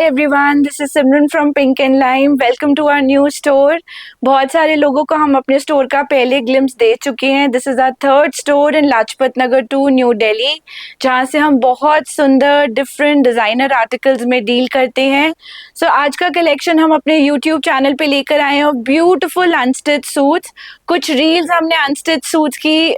everyone, this is Simran from Pink and Lime. Welcome to our new store. बहुत सारे लोगों को हम अपने स्टोर का पहले ग्लिम्स दे चुके हैं. This is our third store in Lajpat Nagar 2 New Delhi, जहाँ से हम बहुत सुंदर डिफरेंट डिज़ाइनर आर्टिकल्स में डील करते हैं. सो आज का कलेक्शन हम अपने यूट्यूब चैनल पे लेकर आए हैं. Beautiful unstitch suits. कुछ रील्स हमने अनस्टिच सूट्स की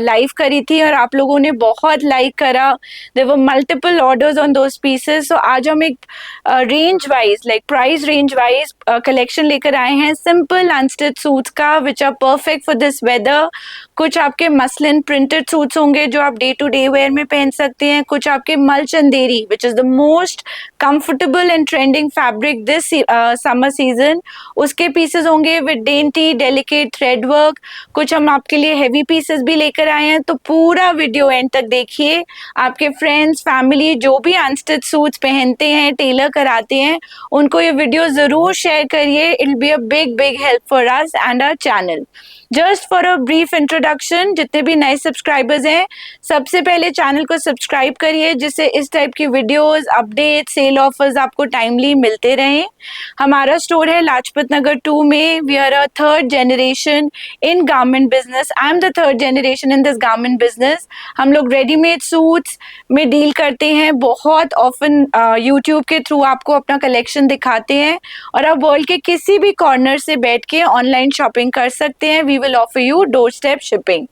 लाइव करी थी और आप लोगों ने बहुत लाइक करा. There were multiple orders on those pieces. So आज हम एक range wise like price range wise collection लेकर आए हैं सिंपल अनस्टिच सूट्स का, which are perfect for this weather. कुछ आपके मसलिन प्रिंटेड सूट्स होंगे जो आप डे टू डे वेयर में पहन सकते हैं. कुछ आपके मल Chanderi, which is the most comfortable and trending fabric this summer season, उसके पीसेस होंगे with dainty delicate thread work. कुछ हम आपके लिए हेवी पीसेस भी लेकर आए हैं. तो पूरा वीडियो एंड तक देखिए. आपके फ्रेंड्स फैमिली जो भी अनस्टिच सूट्स पहनते हैं, टेलर कराते हैं, उनको ये वीडियो जरूर शेयर करिए. It will be a big help for us and our channel. Just for a brief introduction, जितने भी नए सब्सक्राइबर्स हैं, सबसे पहले चैनल को सब्सक्राइब करिए जिससे इस टाइप की वीडियोस, अपडेट, सेल ऑफर्स आपको टाइमली मिलते रहें. हमारा स्टोर है लाजपत नगर 2 में. We are a third generation in garment business. I am the third generation in this garment business. हम लोग रेडीमेड सूट्स में डील करते हैं. बहुत ऑफन यूट्यूब के थ्रू आपको अपना कलेक्शन दिखाते हैं और आप वर्ल्ड के किसी भी कॉर्नर से बैठ के ऑनलाइन शॉपिंग कर सकते हैं. We will offer you door step shipping.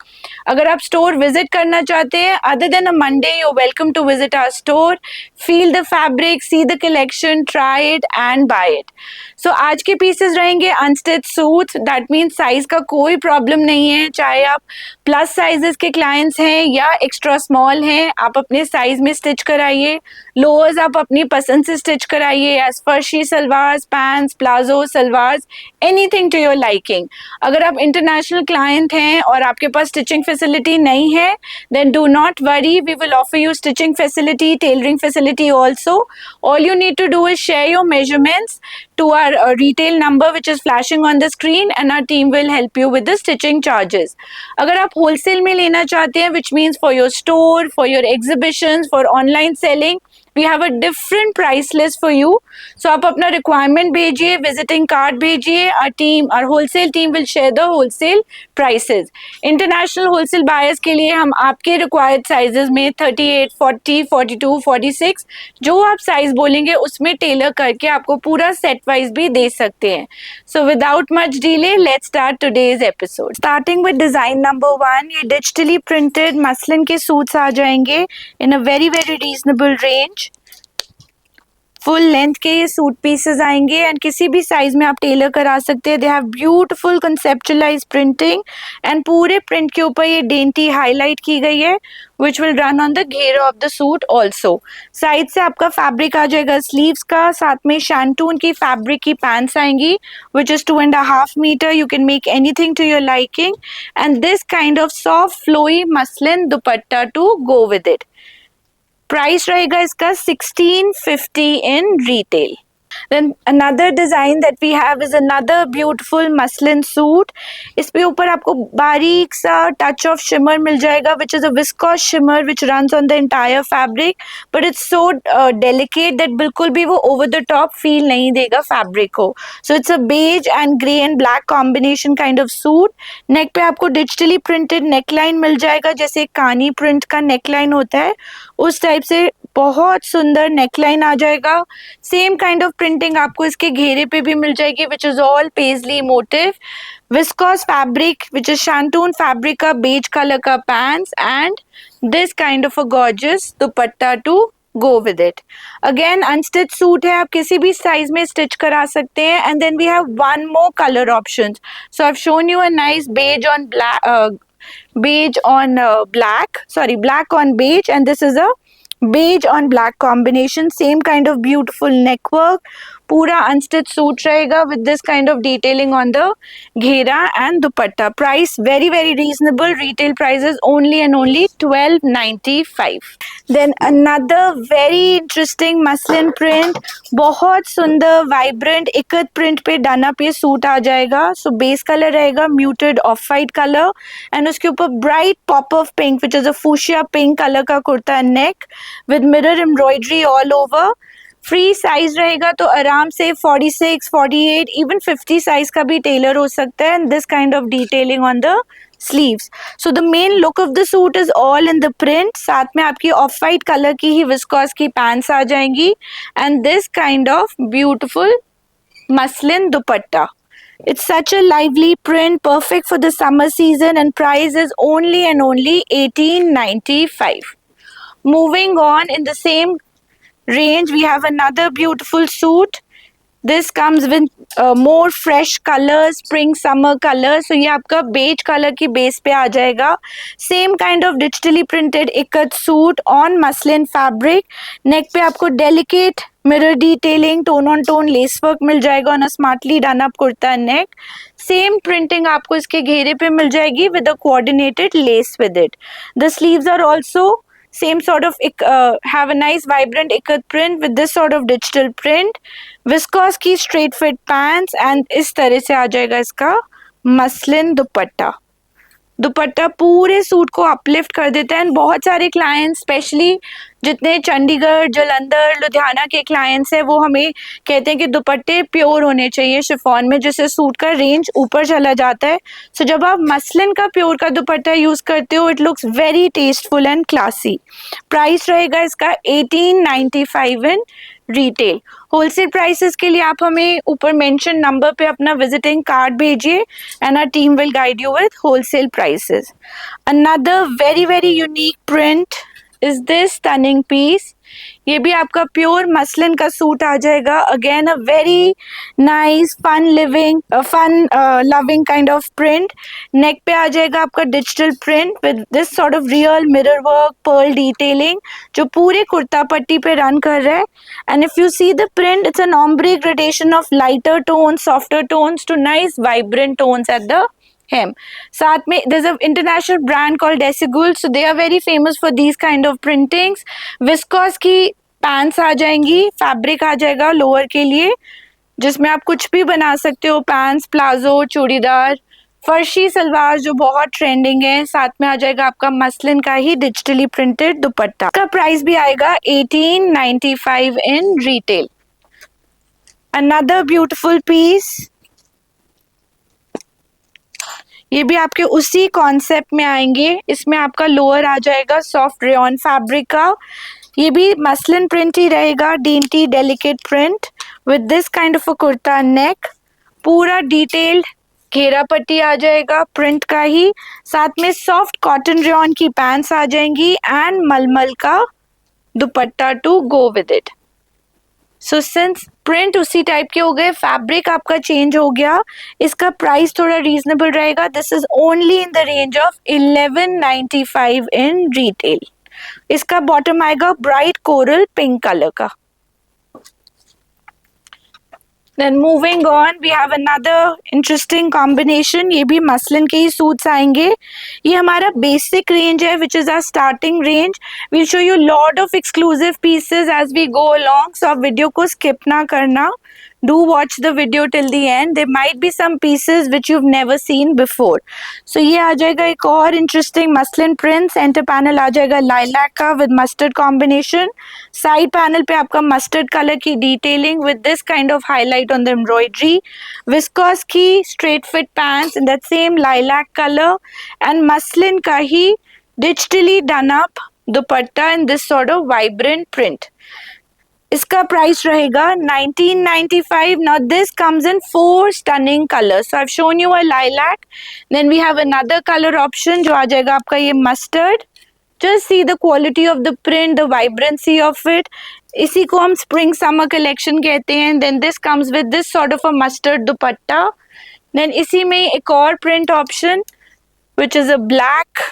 अगर आप स्टोर विजिट करना चाहते हैं, other than a Monday, you welcome to visit our store. Feel the fabric, see the collection, try it and buy it. So आज के pieces रहेंगे unstitch suits. That means size का कोई प्रॉब्लम नहीं है. चाहे आप प्लस साइजेस के क्लाइंट्स हैं या एक्स्ट्रा स्मॉल हैं, आप अपने साइज में स्टिच कराइए. लोअर्स आप अपनी पसंद से स्टिच कराइए. As farshi salwar, pants, palazzo salwar, anything to your liking. अगर आप इंटरनेशनल क्लाइंट हैं और आपके पास स्टिचिंग फैसिलिटी नहीं है, then do not worry. We will offer you stitching facility, tailoring facility also. All you need to do is share your measurements to our retail number which is flashing on the screen and our team will help you with the stitching charges. अगर आप wholesale में लेना चाहते हैं, which means for your store, for your exhibitions, for online selling, we have a different price list for you. So आप अपना requirement भेजिए, visiting card भेजिए. Our wholesale team will share the wholesale prices. International wholesale buyers के लिए हम आपके required sizes में 38, 40, 42, 46 जो आप size बोलेंगे उसमें tailor करके आपको पूरा set wise भी दे सकते हैं. So without much delay, let's start today's episode. Starting with design number 1, ये digitally printed मसलिन के सूट्स आ जाएंगे in a very reasonable range. Full length के ये सूट पीसेस आएंगे एंड किसी भी साइज में आप टेलर करा सकते हैं. They have beautiful conceptualize printing and पूरे प्रिंट के ऊपर ये डेंटी हाईलाइट की गई है which will run on the ghera of the suit also. Side से आपका फैब्रिक आ जाएगा स्लीव्स का. साथ में शैंटून की फैब्रिक की पैंट्स आएंगी which is 2.5 metre. You can make anything to your liking and this kind of soft flowy muslin dupatta to go with it. Price रहेगा इसका 1650 in retail. Then another design that we have is another beautiful muslin suit. इस पे ऊपर आपको बारीक सा touch of shimmer मिल जाएगा, which is a viscose shimmer which runs on the entire fabric, but it's so delicate that बिल्कुल भी वो over the top feel नहीं देगा fabric को. So it's a beige and grey and black combination kind of suit. Neck पे आपको digitally printed neckline मिल जाएगा, जैसे कानी print का neckline होता है उस टाइप से बहुत सुंदर नेकलाइन आ जाएगा. सेम काइंड ऑफ प्रिंटिंग आपको इसके घेरे पे भी मिल जाएगी which is all paisley motif. Viscose fabric which is shantoon fabric का बेज कलर का pants and this kind of a gorgeous dupatta to go with it. Again unstitch suit है, आप किसी भी साइज में स्टिच करा सकते हैं. And then we have one more colour option. So I have shown you a nice beige on black on beige, and this is a beige on black combination. Same kind of beautiful neck work. पूरा unstitch suit रहेगा with this kind of detailing on the घेरा and dupatta. Price very reasonable. Retail price is only and only 1295. Then another very interesting muslin print. बहुत सुंदर vibrant ikat print पे done up ये suit आ जाएगा. So base color रहेगा muted off white color and उसके ऊपर bright pop of pink which is a fuchsia pink color का kurta neck with mirror embroidery all over. Free size रहेगा तो आराम से 46, 48, इवन 50 साइज का भी टेलर हो सकता है. And this kind of detailing on the sleeves. So the main look of the suit is all in the print. साथ में आपकी ऑफ वाइट कलर की ही विस्कोस की पैंट्स आ जाएंगी and this kind of beautiful muslin dupatta. It's such a lively print, perfect for the summer season, and price is only and only 1895. Moving on in the same range, we have another beautiful suit. This comes with more fresh colors, spring summer colors. So ये आपका beige color की base पे आ जाएगा. Same kind of digitally printed ikat suit on muslin fabric. Neck पे आपको delicate mirror detailing, tone on tone lace work मिल जाएगा on a smartly done up kurta neck. Same printing आपको इसके घेरे पे मिल जाएगी with a coordinated lace with it. The sleeves are also same sort of have a nice vibrant ikat print with this sort of digital print. Viscose की straight fit pants and इस तरह से आ जाएगा इसका मसलिन दुपट्टा. दुपट्टा पूरे suit को uplift कर देता है एंड बहुत सारे क्लाइंट्स स्पेशली जितने चंडीगढ़, जालंधर, लुधियाना के क्लाइंट्स हैं वो हमें कहते हैं कि दुपट्टे प्योर होने चाहिए शिफॉन में, जिससे सूट का रेंज ऊपर चला जाता है. सो जब आप मसलिन का प्योर का दुपट्टा यूज करते हो it looks very tasteful and classy. Price रहेगा इसका 1895 इन रिटेल. होलसेल प्राइसेस के लिए आप हमें ऊपर मेंशन नंबर पे अपना विजिटिंग कार्ड भेजिए and our team will guide you with wholesale prices. Another very very unique print is this stunning piece. ये भी आपका प्योर मसलिन का सूट आ जाएगा. Again a very nice fun loving kind of print. Neck पे आ जाएगा आपका digital print with this sort of real mirror work, pearl detailing जो पूरे कुर्ता पट्टी पे रन कर रहा है. And if you see the print it's an ombre gradation of lighter tones, softer tones to nice vibrant tones at the hem. साथ में there's an international brand called Desigul, so they are very famous for these kind of printings. Viscose की pants आ जाएंगी, fabric आ जाएगा lower के लिए जिसमें आप कुछ भी बना सकते हो, पैंट्स, प्लाजो, चूड़ीदार, फर्शी सलवार जो बहुत ट्रेंडिंग है. साथ में आ जाएगा आपका मसलिन का ही डिजिटली प्रिंटेड दुपट्टा. इसका प्राइस भी आएगा 1895 in retail. Another beautiful piece, ये भी आपके उसी कॉन्सेप्ट में आएंगे. इसमें आपका लोअर आ जाएगा सॉफ्ट रेयॉन फैब्रिक का. ये भी मसलिन प्रिंट ही रहेगा, dainty delicate print with this kind of a kurta neck. पूरा डिटेल्ड घेरा पट्टी आ जाएगा प्रिंट का ही. साथ में सॉफ्ट कॉटन रेयॉन की पैंट्स आ जाएंगी एंड मलमल का dupatta to go with it. So since print उसी टाइप के हो गए, फैब्रिक आपका चेंज हो गया, इसका प्राइस थोड़ा रीजनेबल रहेगा. This is only in the range of 1195 in retail. इसका बॉटम आएगा ब्राइट कोरल पिंक कलर का. Then moving on, we have another interesting combination. ये भी मसलिन के ही सूट्स आएंगे. ये हमारा बेसिक रेंज है which is our starting range. We'll show you lot of exclusive pieces as we go along. So आप video को skip ना करना. Do watch the video till the end. There might be some pieces which you've never seen before. So ये आ जाएगा एक और interesting muslin print. Center panel आ जाएगा lilac का with mustard combination. Side panel पे आपका mustard color की detailing with this kind of highlight on the embroidery. Viscose की straight fit pants in that same lilac color and muslin का ही digitally done up dupatta in this sort of vibrant print. इसका price रहेगा 1995. Now this comes in 4 stunning colors. So I've shown you a lilac. Then we have another color option जो आ जाएगा आपका ये mustard. Just see the quality of the print, the vibrancy of it. इसी को हम spring summer collection कहते हैं. Then this comes with this sort of a mustard dupatta. Then इसी में एक और print option which is a black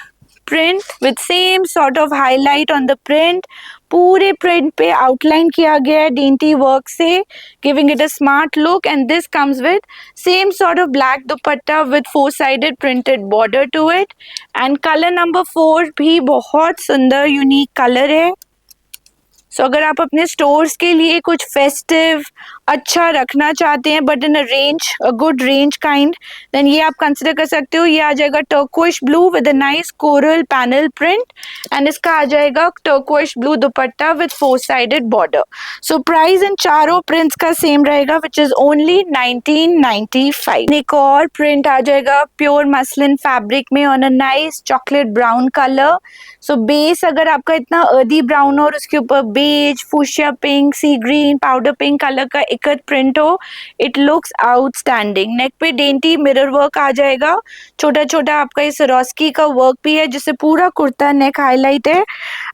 print with same sort of highlight on the print. पूरे print पे outline किया गया है dainty work से, giving it a smart look. And this comes with same sort of black dupatta with 4-sided printed border to it. And color number 4 भी बहुत सुंदर unique color है. सो अगर आप अपने स्टोर्स के लिए कुछ फेस्टिव अच्छा रखना चाहते हैं but in a range, a good range kind, then ये आप कंसिडर कर सकते हो। ये आ जाएगा turquoise blue with a nice coral panel print and इसका आ जाएगा turquoise blue dupatta with four sided border. So price in चारों प्रिंट्स का सेम रहेगा विच इज ओनली 1995। एक और प्रिंट आ जाएगा प्योर मसलिन फैब्रिक में on a nice chocolate brown colour. So base अगर आपका इतना अर्दी ब्राउन और उसके ऊपर बेज, फुशिया पिंक, सी ग्रीन, पाउडर पिंक कलर का इकत प्रिंट हो, इट लुक्स आउटस्टैंडिंग। नेक पे डेंटी मिरर वर्क आ जाएगा, छोटा छोटा आपका इस सरोस्की का वर्क भी है जिससे पूरा कुर्ता नेक हाईलाइट है।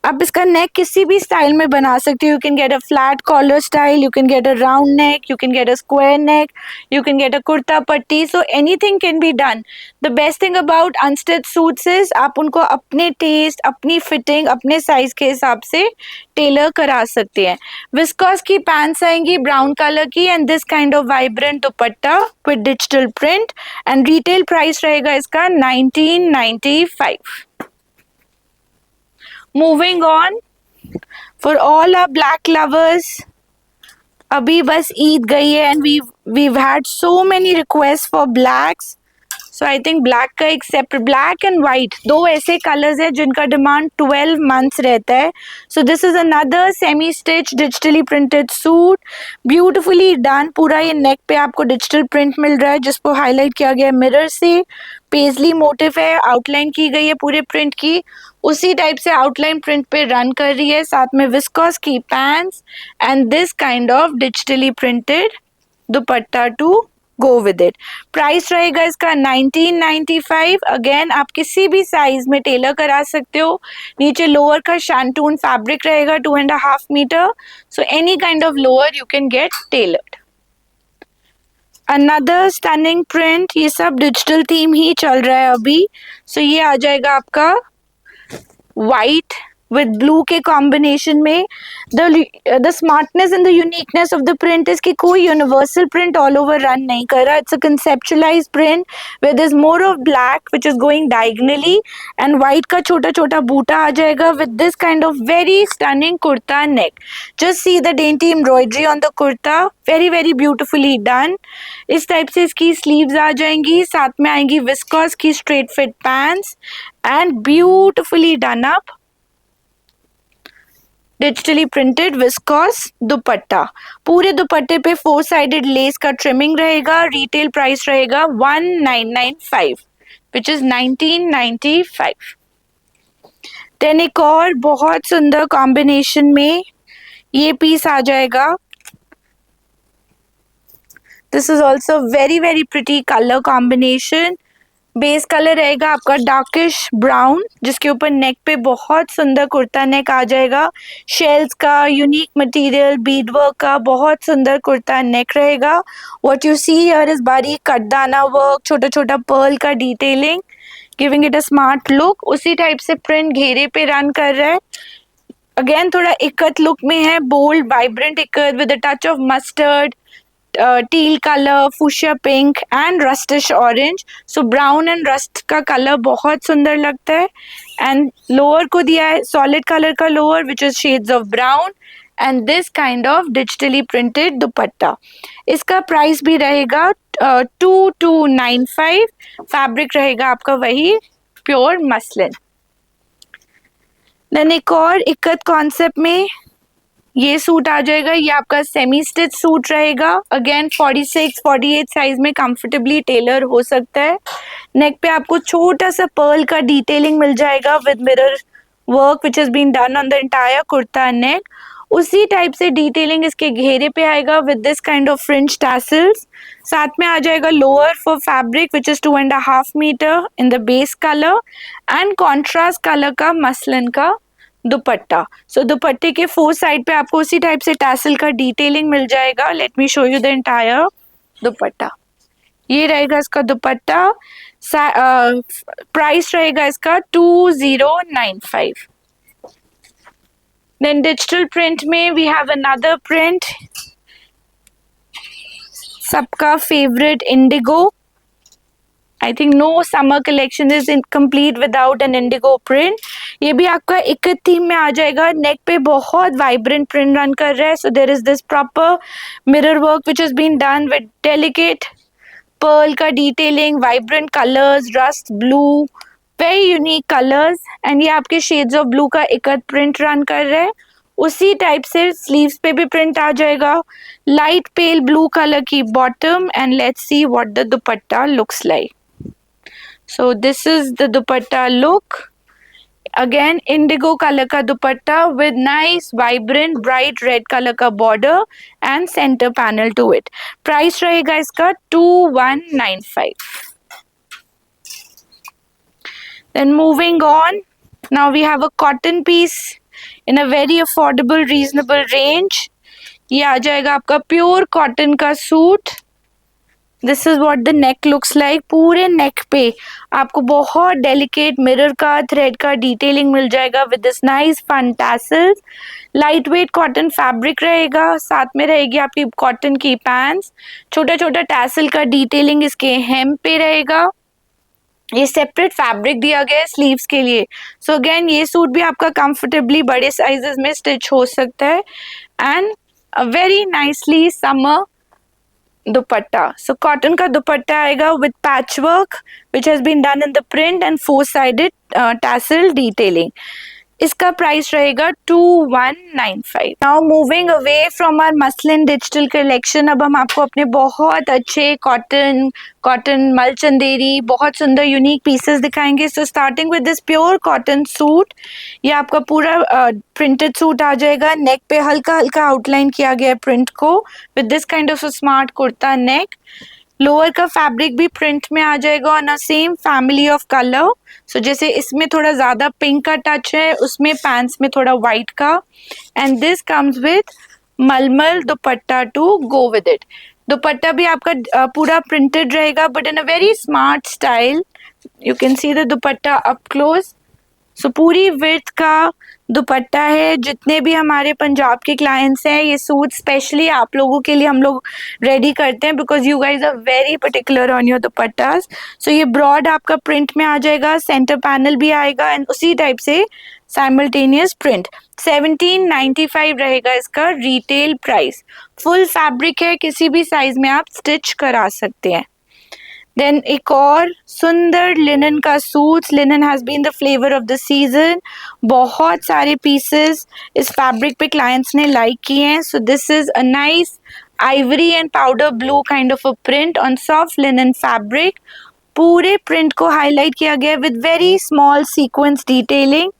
आप इसका नेक किसी भी स्टाइल में बना सकते हो। You can get a flat collar style, you can get a round neck, you can get a square neck, you can get a kurta patti, so anything can be done. The best thing about unstitch suits is आप उनको अपने test, अपनी fitting, अपने size के हिसाब से Taylor करा सकते हैं। विस्कॉस की पैंट्स आएंगी ब्राउन कलर की and this kind of vibrant dupatta with digital print and retail price रहेगा इसका 1995। Moving on, for all our black lovers, अभी बस ईद गई है and we've had so many requests for blacks. So I think black का एक separate, black and white दो ऐसे कलर्स हैं जिनका डिमांड 12 मंथ्स रहता है। सो this is another semi stitch digitally printed suit, beautifully done. पूरा ये नेक पे आपको डिजिटल प्रिंट मिल रहा है जिसको हाईलाइट किया गया है मिरर से। पेजली मोटिव है, आउटलाइन की गई है पूरे प्रिंट की, उसी टाइप से आउटलाइन प्रिंट पे रन कर रही है। साथ में विस्कॉस की pants and this kind of digitally printed dupatta to go with it. Price रहेगा इसका 1995। अगेन आप किसी भी साइज में टेलर करा सकते हो। नीचे लोअर का शैंटून फैब्रिक रहेगा 2.5 metre, so any kind of lower you can get tailored. Another stunning print, ये सब डिजिटल थीम ही चल रहा है अभी। सो ये आ जाएगा आपका व्हाइट विद ब्लू के कॉम्बिनेशन में। The smartness and the uniqueness of the print is कि कोई universal print all over run नहीं कर रहा। It's a कंसेप्चुअलाइज्ड print with is more of black which is going diagonally and white का छोटा छोटा बूटा आ जाएगा with this kind of very stunning kurta neck. Just see the dainty embroidery on the kurta, very very beautifully done. इस type से इसकी sleeves आ जाएंगी, साथ में आएंगी विस्कॉस की straight fit pants and beautifully done up digitally printed viscous दुपट्टा। पूरे दुपट्टे पे फोर साइडेड लेस का ट्रिमिंग रहेगा। रिटेल प्राइस रहेगा 1995 विच इज 1995। देन एक और बहुत सुंदर कॉम्बिनेशन में ये पीस आ जाएगा। This is also very very pretty colour combination. Base colour रहेगा आपका डार्किश ब्राउन जिसके ऊपर नेक पे बहुत सुंदर कुर्ता नेक आ जाएगा। शेल्स का यूनिक मटेरियल, बीड वर्क का बहुत सुंदर कुर्ता नेक रहेगा। What you see here is बारीक कटदाना वर्क, छोटा छोटा पर्ल का detailing, giving it a smart look. उसी टाइप से प्रिंट घेरे पे रन कर रहा है। अगेन थोड़ा इकत लुक में है, bold vibrant ikat with a touch of mustard, teal colour, fuchsia pink and rustish orange. So brown and rust का कलर बहुत सुंदर लगता है। एंड लोअर को दिया है सॉलिड कलर का lower which is shades of brown and this kind of digitally printed dupatta. इसका प्राइस भी रहेगा 2295। फैब्रिक रहेगा आपका वही प्योर मसलिन। देन एक और इकत कॉन्सेप्ट में ये सूट आ जाएगा। ये आपका सेमी स्टिच सूट रहेगा। अगेन 46 48 साइज में कंफर्टेबली टेलर हो सकता है। नेक पे आपको छोटा सा पर्ल का डिटेलिंग मिल जाएगा with mirror work which is been done on the entire kurta neck. उसी टाइप से डिटेलिंग इसके घेरे पे आएगा with this kind of fringe tassels. साथ में आ जाएगा lower for fabric which is 2.5 metre in the base colour and contrast colour का मसलिन का दुपट्टा। सो दुपट्टे के फोर साइड पे आपको उसी टाइप से टैसल का डिटेलिंग मिल जाएगा। Let me show you the entire dupatta. ये रहेगा इसका दुपट्टा। प्राइस रहेगा इसका 2095। देन डिजिटल प्रिंट में वी हैव अनदर प्रिंट, सबका favourite indigo I think no summer collection is incomplete without an indigo print. ये भी आपका एक थीम में आ जाएगा। नेक पे बहुत वाइब्रेंट प्रिंट रन कर रहा है, so there is this proper mirror work which is been done with delicate pearl का detailing, vibrant colours, rust blue, very unique colours. And ये आपके शेड्स ऑफ ब्लू का एक प्रिंट रन कर रहा है। उसी टाइप से स्लीव्स पे भी प्रिंट आ जाएगा। लाइट पेल ब्लू कलर की bottom and let's see what the dupatta looks like. So this is the dupatta look. Again indigo colour का dupatta with nice vibrant bright red colour का border and centre panel to it. Price रहेगा इसका 2195। Then moving on, now we have a cotton piece in a very affordable reasonable range. ये आ जाएगा आपका pure cotton का suit. This is what the neck looks like. पूरे neck पे आपको बहुत डेलिकेट मिरर का थ्रेड का डिटेलिंग मिल जाएगा with this nice fun tassels. Light weight cotton fabric रहेगा, साथ में रहेगी आपकी कॉटन की पैंट्स। छोटा छोटा टैसल का डिटेलिंग इसके हेम पे रहेगा। ये सेपरेट फैब्रिक दिया गया है स्लीव्स के लिए। सो अगेन ये सूट भी आपका कंफर्टेबली बड़े साइजेस में स्टिच हो सकता है। And a very nicely summer dupatta. So cotton का दुपट्टा आएगा with patch work which has been done in the print and four sided tassel detailing. इसका प्राइस रहेगा 2195। Now moving away from our muslin digital collection, अब हम आपको अपने बहुत अच्छे कॉटन मल चंदेरी बहुत सुंदर यूनिक पीसेस दिखाएंगे। So starting with this pure cotton suit. ये आपका पूरा प्रिंटेड सूट आ जाएगा। नेक पे हल्का हल्का आउटलाइन किया गया है प्रिंट को with this kind of smart kurta neck. Lower का फैब्रिक भी प्रिंट में आ जाएगा on a same family of colour. So जैसे इसमें थोड़ा ज्यादा पिंक का टच है, उसमें पैंट्स में थोड़ा व्हाइट का। And this comes with malmal dupatta to go with it. Dupatta भी आपका पूरा प्रिंटेड रहेगा but in a very smart style. You can see the dupatta up close. So पूरी विड्थ का दुपट्टा है। जितने भी हमारे पंजाब के क्लाइंट्स हैं, ये सूट स्पेशली आप लोगों के लिए हम लोग रेडी करते हैं because you guys are very particular on your dupattas. So ये ब्रॉड आपका प्रिंट में आ जाएगा, सेंटर पैनल भी आएगा एंड उसी टाइप से साइमल्टेनियस प्रिंट। 1795 रहेगा इसका रिटेल प्राइस। फुल फैब्रिक है, किसी भी साइज में आप स्टिच करा सकते हैं। देन एक और सुंदर लिनन का suit. Linen has been the flavour of the season. बहुत सारे पीसेस इस फैब्रिक पे क्लाइंट्स ने लाइक किए हैं। सो this is a nice Ivory and powder blue kind of a print on soft linen fabric. पूरे प्रिंट को हाईलाइट किया गया with very small sequence detailing.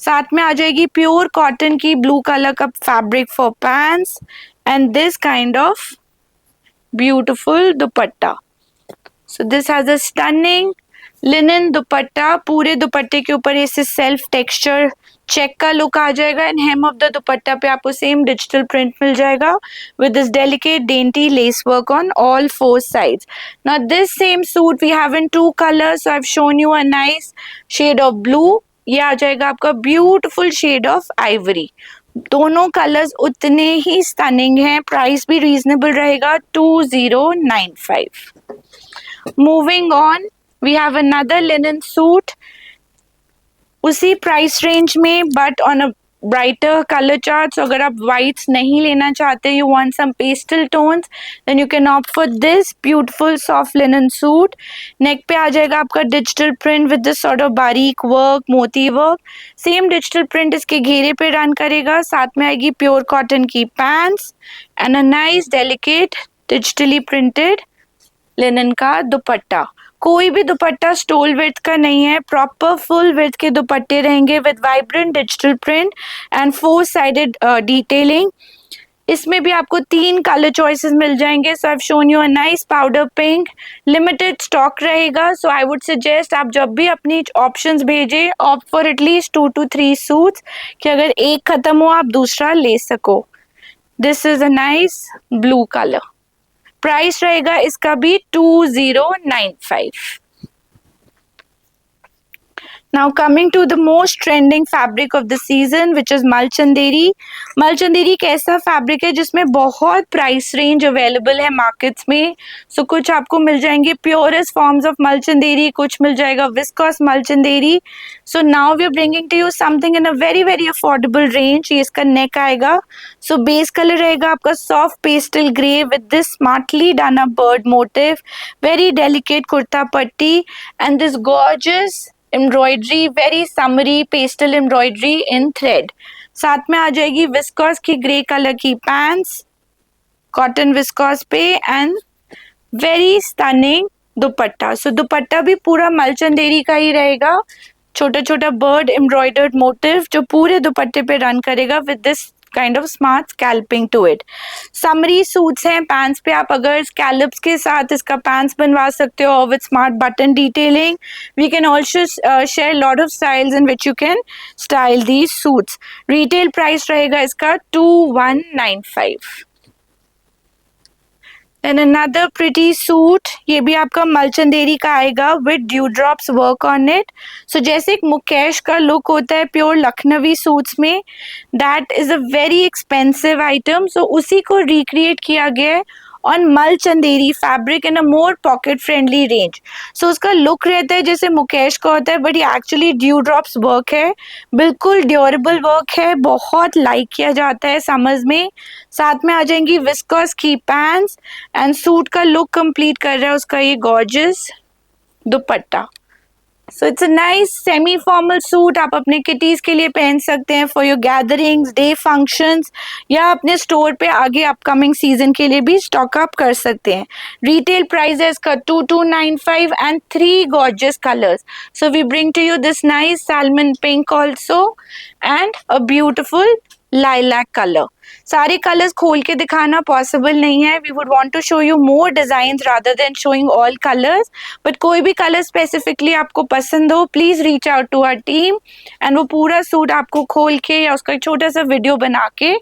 साथ में आ जाएगी प्योर कॉटन की ब्लू कलर का fabric for pants and this kind of beautiful dupatta. So this has a stunning linen दुपट्टा। पूरे दुपट्टे के ऊपर ऐसे सेल्फ टेक्सचर चेक का लुक आ जाएगा and hem of the dupatta पे आपको सेम डिजिटल प्रिंट मिल जाएगा with this delicate dainty lace work on all 4 sides. Now this same suit we have in 2 colors. So I've shown you a nice shade of blue. ये आ जाएगा आपका beautiful shade of Ivory. दोनों colours उतने ही stunning हैं। Price भी reasonable रहेगा 2095। Moving on, we have another linen suit. उसी प्राइस रेंज में but on a brighter colour chart. So अगर आप व्हाइट्स नहीं लेना चाहते, you want some pastel tones, then you can opt for this beautiful soft linen suit. Neck पे आ जाएगा आपका digital print with this sort of barik work, moti work. Same digital print इसके घेरे पे रन करेगा। साथ में आएगी प्योर कॉटन की pants and a nice delicate digitally printed linen का दुपट्टा। कोई भी दुपट्टा स्टोल विड्थ का नहीं है, प्रॉपर फुल विड्थ के दुपट्टे रहेंगे with vibrant digital print and four sided detailing. इसमें भी आपको 3 कलर चॉइसेस मिल जाएंगे। So I have shown you a nice powder pink. Limited stock रहेगा। सो आई वुड सजेस्ट आप जब भी अपनी ऑप्शंस भेजें, opt for at least 2 to 3 suits कि अगर एक खत्म हो आप दूसरा ले सको। This is a nice blue colour. Price रहेगा इसका भी 2095। Now coming to the most trending fabric of the season, which is मलचंदेरी. मलचंदेरी एक ऐसा फैब्रिक है जिसमें बहुत प्राइस रेंज अवेलेबल है मार्केट्स में. सो कुछ आपको मिल जाएंगे प्योरेस्ट फॉर्म्स ऑफ मलचंदेरी, कुछ मिल जाएगा viscose mulchanderi. So now we are bringing to you something in a very very affordable range. ये इसका नेक आएगा. सो बेस कलर रहेगा आपका soft pastel grey with this smartly done up bird motif, very delicate kurta patti and this gorgeous embroidery, very summery pastel embroidery in thread. साथ में आ जाएगी viscose की ग्रे कलर की पैंट्स, कॉटन विस्कॉस पे and very stunning दुपट्टा. सो दुपट्टा भी पूरा मलचंदेरी का ही रहेगा, छोटा छोटा बर्ड एम्ब्रॉयडर्ड मोटिव जो पूरे दुपट्टे पे रन करेगा with this kind of smart scalloping to it. Summery suits हैं, पैंट्स पे आप अगर स्कैलप्स के साथ इसका पैंट्स बनवा सकते हो with smart button detailing. We can also share lot of styles in which you can style these suits. Retail price रहेगा इसका 2195. Then another pretty suit, ये भी आपका मलचंदेरी का आएगा with dewdrops work on it. So जैसे एक मुकेश का लुक होता है प्योर लखनवी सूट्स में, that is a very expensive item. So उसी को recreate किया गया है on mulchanderi fabric in a more pocket friendly range. So उसका लुक रहता है जैसे मुकेश का होता है, बट ये एक्चुअली ड्यू ड्रॉप्स वर्क है, बिल्कुल ड्यूरेबल वर्क है, बहुत लाइक किया जाता है समर्स में. साथ में आ जाएंगी विस्कॉस की पैंट्स एंड सूट का लुक कंप्लीट कर रहा है उसका ये gorgeous dupatta. So it's a nice semi formal suit. आप अपने किटीज के लिए पहन सकते हैं for your gatherings, day functions, या अपने स्टोर पे आगे अपकमिंग सीजन के लिए भी स्टॉक अप कर सकते हैं. रिटेल प्राइस है इसका 2295 and 3 gorgeous colours. So we bring to you this nice salmon pink also and a beautiful lilac colour. सारे कलर्स खोल के दिखाना पॉसिबल नहीं है. We would want to show you more designs rather than showing all colours. But कोई भी colour specifically आपको पसंद हो, please reach out to our team and वो पूरा सूट आपको खोल के या उसका एक छोटा सा वीडियो बना के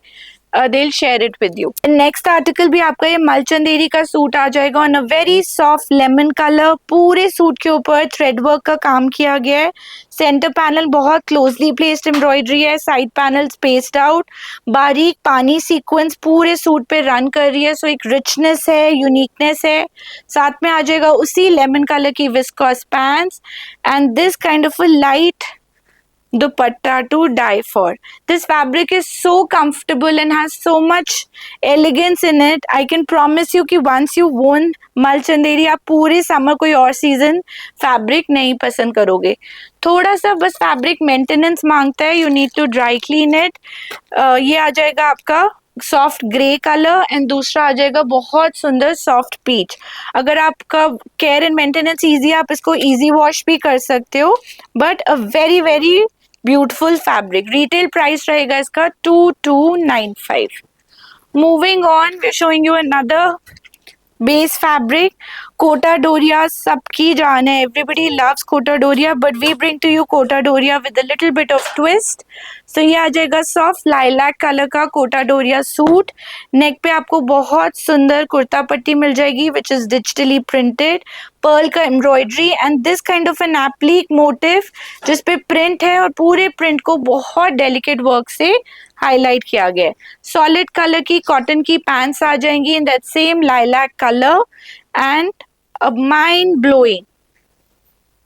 they'll share it with you. Next article भी आपका ये मलचंदेरी का सूट आ जाएगा on a very soft lemon colour. पूरे सूट के ऊपर थ्रेड वर्क का काम किया गया है. सेंटर पैनल बहुत क्लोजली प्लेस्ड एम्ब्रॉयडरी है, साइड पैनल स्पेस्ड आउट, बारीक पानी सीक्वेंस पूरे सूट पे रन कर रही है. सो एक रिचनेस है, यूनिकनेस है. साथ में आ जाएगा उसी लेमन कलर की viscous pants and this kind of a light dupatta to die for. This fabric is so comfortable and has so much elegance in it. I can promise you कि once you worn मलचंदेरी आप पूरे summer कोई और season fabric नहीं पसंद करोगे. थोड़ा सा बस फैब्रिक मेंटेनेंस मांगता है, you need to dry clean it. ये आ जाएगा आपका सॉफ्ट ग्रे कलर एंड दूसरा आ जाएगा बहुत सुंदर सॉफ्ट पीच. अगर आपका केयर एंड मेंटेनेंस इजी है आप इसको इजी वॉश भी कर सकते हो. But a very very beautiful fabric. Retail price रहेगा इसका 2295. Moving on, we are showing you another base fabric. Kota Doria सबकी जान है, everybody loves Kota Doria, but we bring to you Kota Doria with a little bit of twist. So ये आ जाएगा soft lilac colour का कोटा डोरिया सूट. नेक पे आपको बहुत सुंदर कुर्ता पट्टी मिल जाएगी which is digitally printed, pearl का embroidery and this kind of an applique motif जिसपे प्रिंट है और पूरे प्रिंट को बहुत डेलिकेट वर्क से हाईलाइट किया गया है. सॉलिड कलर की कॉटन की पैंट्स आ जाएंगी in that same lilac colour and a mind blowing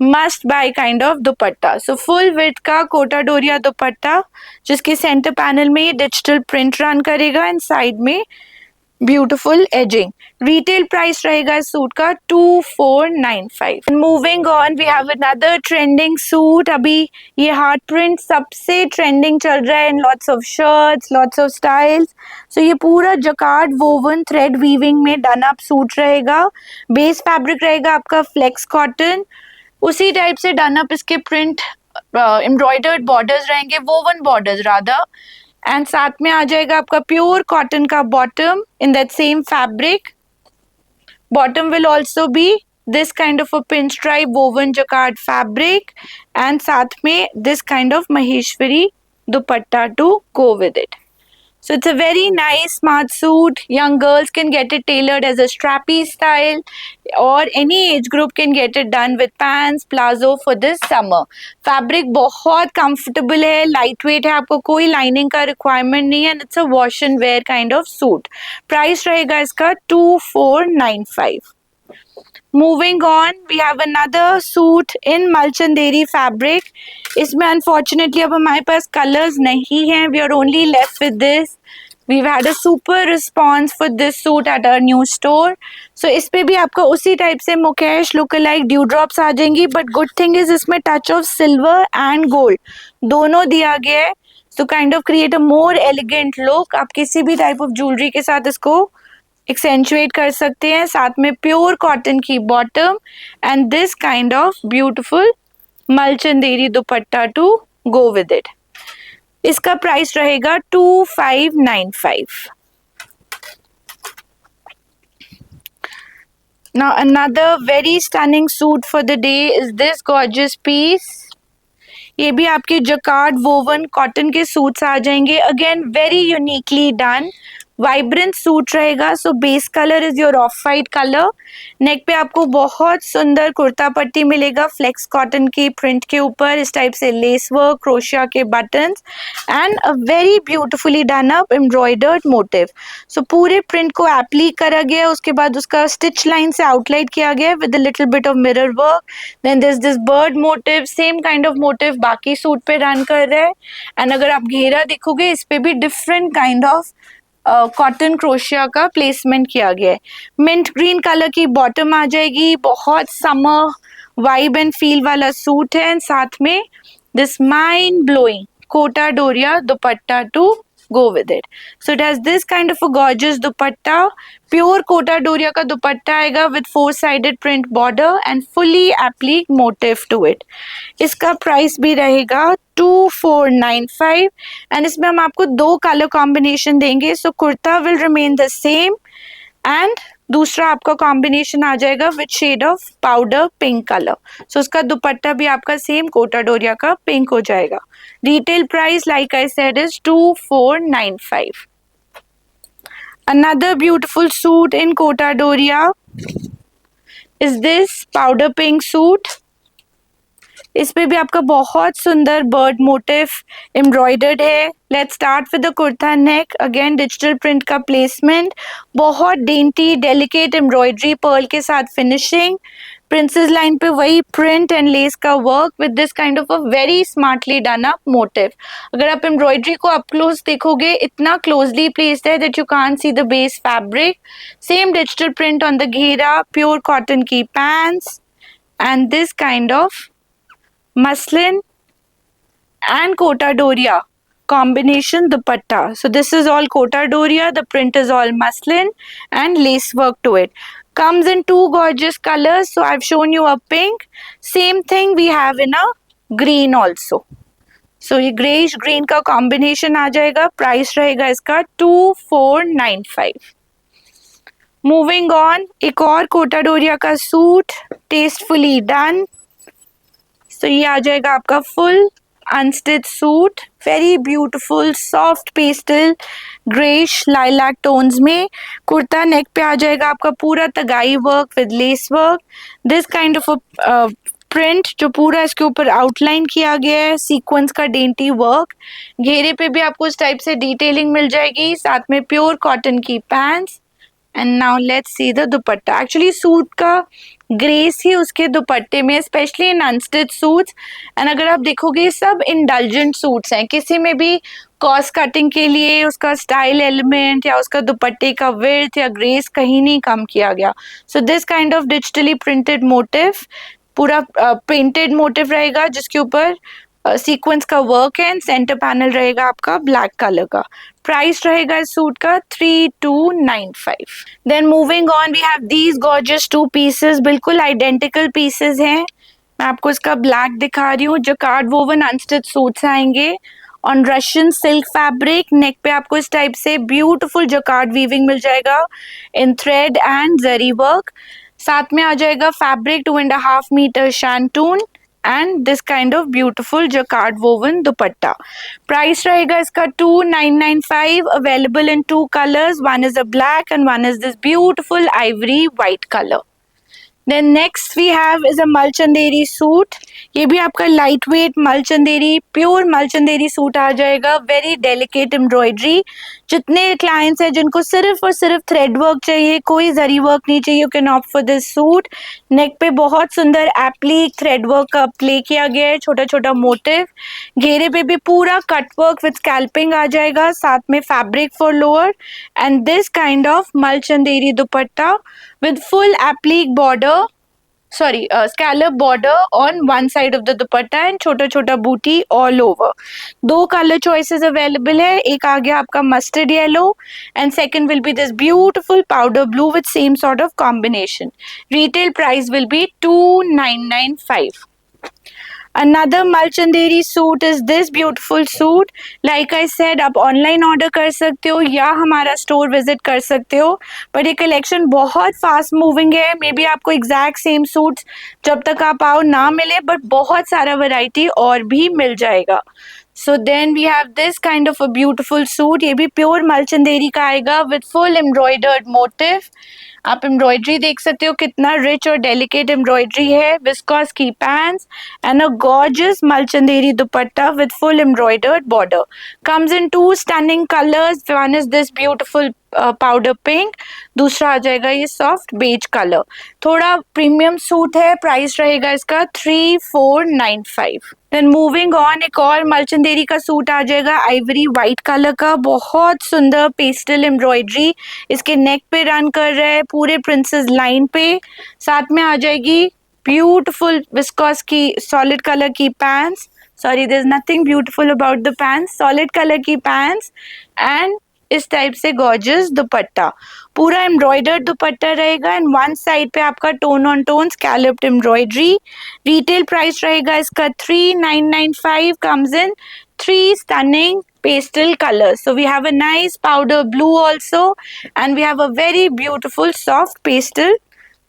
must buy kind of dupatta. So full width का कोटा डोरिया दुपट्टा जिसके सेंटर पैनल में ये डिजिटल प्रिंट रन करेगा एंड साइड में ब्यूटिफुल एजिंग. रिटेल प्राइस रहेगा इस सूट का 2495. Moving on, we have another trending suit. अभी ये हार्ट प्रिंट सबसे ट्रेंडिंग चल रहा है इन lots of shirts, lots of styles. So ये पूरा जकार्ड वोवन थ्रेड वीविंग में डन अप सूट रहेगा. बेस फैब्रिक रहेगा आपका फ्लेक्स कॉटन, उसी टाइप से डन अप इसके प्रिंट एम्ब्रॉयडर्ड बॉर्डर्स रहेंगे, वोवन बॉर्डर्स रादर. एंड साथ में आ जाएगा आपका प्योर कॉटन का bottom in that same fabric. Bottom will also be this kind of a pin stripe woven jacquard fabric and साथ में this kind of Maheshwari dupatta to go with it. So it's a very nice smart suit. Young girls can get it tailored as a strappy style, or any age group can get it done with pants, palazzo for this summer. Fabric बहुत comfortable है, lightweight है, आपको कोई lining का requirement नहीं है, and it's a wash and wear kind of suit. Price रहेगा इसका 2495. Moving on, we have another suit in Malchanderi fabric. इसमें unfortunately अब हमारे पास colors नहीं हैं. We are only left with this. We've had a super response for this suit at our new store. So इस पे भी आपको उसी टाइप से मुकेश lookalike dewdrops आ जाएंगी. But good thing is इसमें touch of silver and gold दोनों दिया गया है. So kind of create a more elegant look. आप किसी भी type of jewelry के साथ इसको एक्सेंचुएट कर सकते हैं. साथ में प्योर कॉटन की bottom and this kind of beautiful mulchanderi dupatta to go with it. इसका प्राइस रहेगा 2595. Now another very stunning suit for the day is this gorgeous piece. ये भी आपके जकार्ड वोवन कॉटन के सूट्स आ जाएंगे. Again very uniquely done. Vibrant suit रहेगा. So base colour is your off white colour. Neck पे आपको बहुत सुंदर कुर्ता पट्टी मिलेगा फ्लेक्स कॉटन की प्रिंट के ऊपर. इस टाइप से लेस वर्क, क्रोशिया के buttons and a very beautifully done up embroidered motif. So पूरे प्रिंट को एप्ली करा गया. उसके बाद उसका स्टिच लाइन से आउटलाइन किया गया with a little bit of mirror work. Then this bird motif, same kind of motif बाकी सूट पे रन कर रहा है. एंड अगर आप घेरा देखोगे इस पे भी डिफरेंट काइंड ऑफ कॉटन क्रोशिया का प्लेसमेंट किया गया है. मिंट ग्रीन कलर की बॉटम आ जाएगी. बहुत समर वाइब एंड फील वाला सूट है. एंड साथ में this mind blowing Kota Doria dupatta to go with it. So it has this kind of a gorgeous dupatta. Pure Kota Doria का दुपट्टा आएगा with four sided print border and fully applique motif to it. इसका price भी रहेगा 2495 and इसमें हम आपको दो कलर कॉम्बिनेशन देंगे. So kurta will remain the same and दूसरा आपका कॉम्बिनेशन आ जाएगा with shade of powder pink colour. So उसका दुपट्टा भी आपका सेम कोटा डोरिया का पिंक हो जाएगा. Retail price like I said is 2495. Another beautiful suit in Kota Doria is this powder pink suit. इस पे भी आपका बहुत सुंदर बर्ड मोटिफ एम्ब्रॉयडर्ड है. Let's start with the kurta neck. Again digital print का प्लेसमेंट, बहुत डेंटी डेलिकेट एम्ब्रॉयडरी पर्ल के साथ फिनिशिंग. प्रिंसेस लाइन पे वही प्रिंट एंड लेस का work with this kind of a very smartly done up motive. अगर आप एम्ब्रॉयडरी को अप क्लोज देखोगे इतना क्लोजली प्लेस्ड है that you can't see the base fabric. Same digital print on the घेरा, pure cotton की pants and this kind of muslin and Kota Doria combination dupatta. So this is all Kota Doria, the print is all muslin and lace work to it. Comes in two gorgeous colors. So I've shown you a pink. Same thing we have in a green also. So ये greyish green का combination आ जाएगा. Price रहेगा इसका 2495. Moving on, एक और Kota Doria का suit tastefully done. तो ये आ जाएगा आपका full unstitch suit. Very beautiful soft pastel greyish lilac tones में. कुर्ता नेक पे आ जाएगा आपका पूरा tagai work with lace work. This kind of print जो पूरा इसके ऊपर आउटलाइन किया गया है, सीक्वेंस का डेंटी वर्क. घेरे पे भी आपको इस टाइप से डिटेलिंग मिल जाएगी. साथ में प्योर कॉटन की pants. And now let's see the dupatta. Actually suit का ग्रेस ही उसके दुपट्टे में, specially in unstitch suits. And अगर आप देखोगे सब इंडल्जेंट सूट्स हैं. किसी में भी कॉस्ट कटिंग के लिए उसका स्टाइल एलिमेंट या उसका दुपट्टे का विड्थ या ग्रेस कहीं नहीं कम किया गया. So this kind of digitally printed motive, पूरा प्रिंटेड मोटिव रहेगा जिसके ऊपर सीक्वेंस का वर्क है. एंड सेंटर पैनल रहेगा आपका ब्लैक कलर का. प्राइस रहेगा इस सूट का 3295. Then moving on we have these gorgeous two pieces. बिल्कुल आइडेंटिकल पीसेस हैं. मैं आपको इसका ब्लैक दिखा रही हूँ. जकार्ड वोवन अनस्टिच सूट्स आएंगे on Russian silk fabric. Neck पे आपको इस टाइप से ब्यूटीफुल जकार्ड वीविंग मिल जाएगा in thread and zari work. साथ में आ जाएगा fabric 2.5 metre shantoon. And this kind of beautiful jacquard woven dupatta. Price रहेगा इसका 2995, available in 2 colours, one is a black and one is this beautiful ivory white colour. Then next we have is a mulchanderi suit. ये भी आपका light weight mulchanderi, pure mulchanderi suit आ जाएगा, very delicate embroidery. जितने clients हैं जिनको सिर्फ और सिर्फ थ्रेड वर्क चाहिए, कोई जरी वर्क नहीं चाहिए, you can opt for this suit. Neck पे बहुत सुंदर एप्लिक थ्रेड वर्क का प्ले किया गया है, छोटा छोटा मोटिव। घेरे पे भी पूरा कट वर्क विद स्कैल्पिंग आ जाएगा, साथ में fabric for lower and this kind of mulchanderi dupatta with full applique border, scallop border on one side of the dupatta and छोटा छोटा booty all over। 2 color choices available है, एक आ गया आपका mustard yellow and second will be this beautiful powder blue with same sort of combination। Retail price will be 2995। Another Malchanderi suit is this beautiful suit। Like I said, आप online order कर सकते हो या हमारा store visit कर सकते हो, पर ये कलेक्शन बहुत फास्ट मूविंग है। मे बी आपको एग्जैक्ट सेम सूट्स जब तक आप आओ ना मिले, बट बहुत सारा वैरायटी और भी मिल जाएगा। So then we have this kind of a beautiful suit. ये भी प्योर मलचंदेरी का आएगा विद फुल एम्ब्रॉयडर्ड मोटिव। आप एम्ब्रॉयडरी देख सकते हो कितना रिच और डेलिकेट एम्ब्रॉयडरी है। विस्कॉस की pants and a gorgeous mulchanderi dupatta with full embroidered border. Comes in 2 stunning colours, one is this beautiful powder pink, दूसरा आ जाएगा ये सॉफ्ट बेज कलर। थोड़ा प्रीमियम सूट है, प्राइस रहेगा इसका 3495। देन मूविंग ऑन, एक और मलचंदेरी का सूट आ जाएगा आइवरी व्हाइट कलर का, बहुत सुंदर पेस्टल एम्ब्रॉयडरी इसके नेक पे रन कर रहा है, पूरे प्रिंसेस लाइन पे। साथ में आ जाएगी ब्यूटीफुल विस्कॉस की सॉलिड कलर की pants, sorry there is nothing beautiful about the pants, solid colour की पैंट्स एंड इस टाइप से गॉर्जियस दुपट्टा। पूरा एम्ब्रॉयडर्ड दुपट्टा रहेगा एंड वन साइड पे आपका tone on tone scalloped embroidery. Retail price रहेगा इसका 3995, comes in 3 stunning pastel colors। So we have a nice powder blue also and we have a very beautiful soft pastel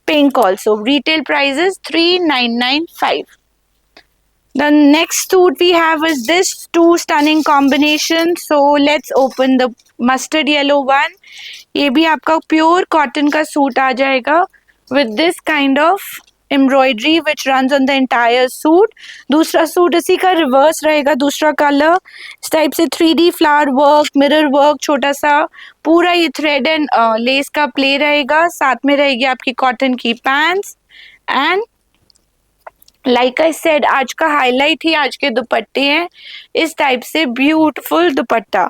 pink also। Retail price is 3995। The next suit we have is this 2 stunning combination। So let's open the mustard yellow one। ये भी आपका pure cotton का suit आ जाएगा with this kind of embroidery which runs on the entire suit। दूसरा suit इसी का reverse रहेगा, दूसरा कलर इस टाइप से 3D flower work, mirror work, छोटा सा पूरा ये थ्रेड एंड लेस का प्ले रहेगा। साथ में रहेगी आपकी कॉटन की pants and like I said, आज का हाईलाइट ही आज के दुपट्टे हैं, इस टाइप से ब्यूटीफुल दुपट्टा।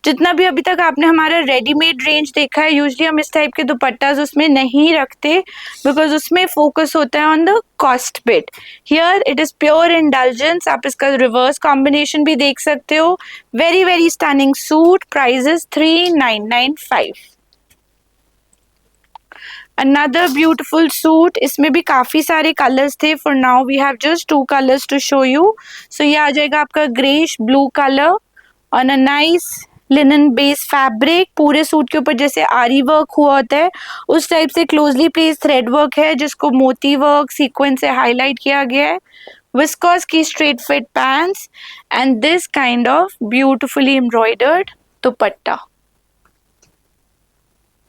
जितना भी अभी तक आपने हमारा रेडीमेड रेंज देखा है, यूजुअली हम इस टाइप के दुपट्टास उसमें नहीं रखते बिकॉज उसमें फोकस होता है on the cost bit. Here it is pure indulgence. आप इसका रिवर्स कॉम्बिनेशन भी देख सकते हो। Very very stunning suit, price is 3995। Another beautiful suit, इसमें भी काफी सारे कलर्स थे, for now we have just 2 colors to show you। So ये आ जाएगा आपका greyish blue colour on a nice linen base fabric. पूरे सूट के ऊपर जैसे आरी वर्क हुआ होता है उस टाइप से क्लोजली प्लेस थ्रेड वर्क है जिसको मोती वर्क सीक्वेंस से हाईलाइट किया गया है। विस्कॉस की straight fit pants and this kind of beautifully embroidered dupatta.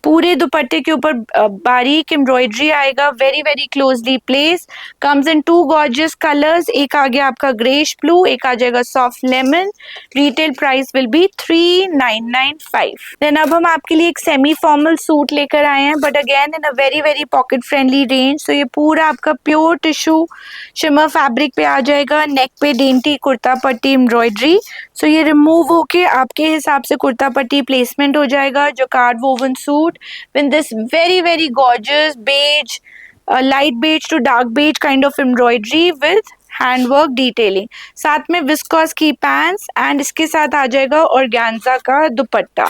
पूरे दुपट्टे के ऊपर बारीक एम्ब्रॉयडरी आएगा, very very closely placed. Comes in 2 gorgeous colours, एक आ गया आपका ग्रेश ब्लू, एक आ जाएगा soft lemon. Retail price will be 3995। Then अब हम आपके लिए एक सेमी फॉर्मल सूट लेकर आए हैं, but again in a very very pocket friendly range. तो ये पूरा आपका प्योर टिश्यू शिमर फैब्रिक पे आ जाएगा, नेक पे डेंटी कुर्ता पट्टी एम्ब्रॉयडरी। सो ये रिमूव होके आपके हिसाब से कुर्ता पट्टी प्लेसमेंट हो जाएगा। जो card woven suit with this very very gorgeous beige, light beige to dark beige kind of embroidery with handwork detailing। साथ में विस्कॉस की पैंट्स एंड इसके साथ आ जाएगा ऑर्गेन्जा का दुपट्टा।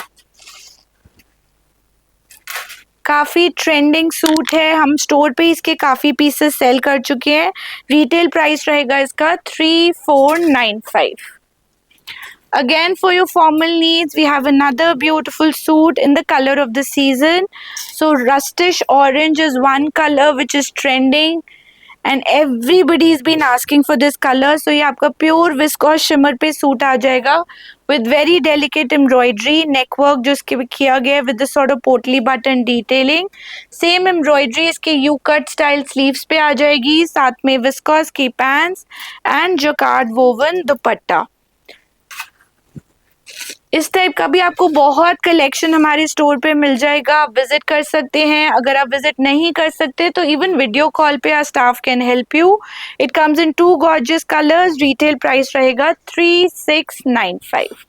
काफ़ी ट्रेंडिंग सूट है, हम स्टोर पे इसके काफ़ी पीसेस सेल कर चुके हैं। रिटेल प्राइस रहेगा इसका 3495। Again for your formal needs we have another beautiful suit in the color of the season। So rustish orange is one color which is trending and everybody is been asking for this colour. So ये आपका pure viscose shimmer पे suit आ जाएगा with very delicate embroidery, neck work जो इसके किया गया है with this sort of potli button detailing. Same embroidery इसके यू कट स्टाइल स्लीव्स पे आ जाएगी, साथ में विस्कॉस की pants and jacquard woven dupatta. इस टाइप का भी आपको बहुत कलेक्शन हमारे स्टोर पे मिल जाएगा. आप विजिट कर सकते हैं. अगर आप विजिट नहीं कर सकते तो इवन वीडियो कॉल पे our staff can help you. It comes in 2 gorgeous colours. Retail price रहेगा 3695.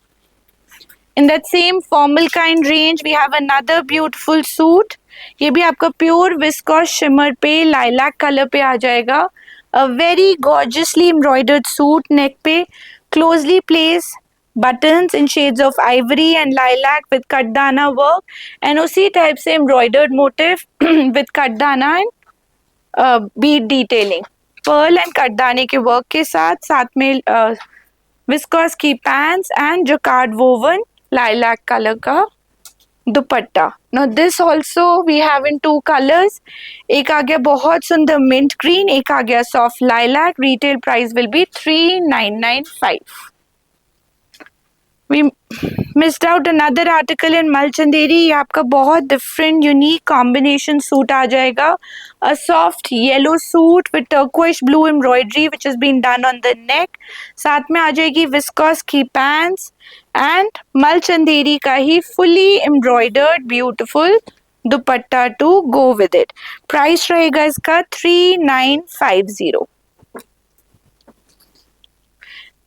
In that same formal kind range, we have another beautiful suit. ये भी आपका प्योर विस्कॉस शिमर पे लाइलैक कलर पे आ जाएगा. A very gorgeously embroidered suit. नेक पे closely placed buttons in shades of ivory and lilac with katdana work, and उसी type से embroidered motif with katdana and bead detailing. Pearl and कटदाने के work के साथ साथ में विस्कॉस की pants and jacquard woven lilac colour का dupatta. Now this also we have in 2 colors. एक आ गया बहुत सुंदर मिंट ग्रीन, एक आ गया soft lilac. Retail price will be 3995. We missed out another article in Malchanderi. ये आपका बहुत डिफरेंट यूनिक कॉम्बिनेशन सूट आ जाएगा. A soft yellow suit with turquoise blue embroidery which has been done on the neck. साथ में आ जाएगी viscose की पैंट्स एंड मलचंदेरी का ही fully embroidered beautiful dupatta to go with it. Price रहेगा इसका 3950.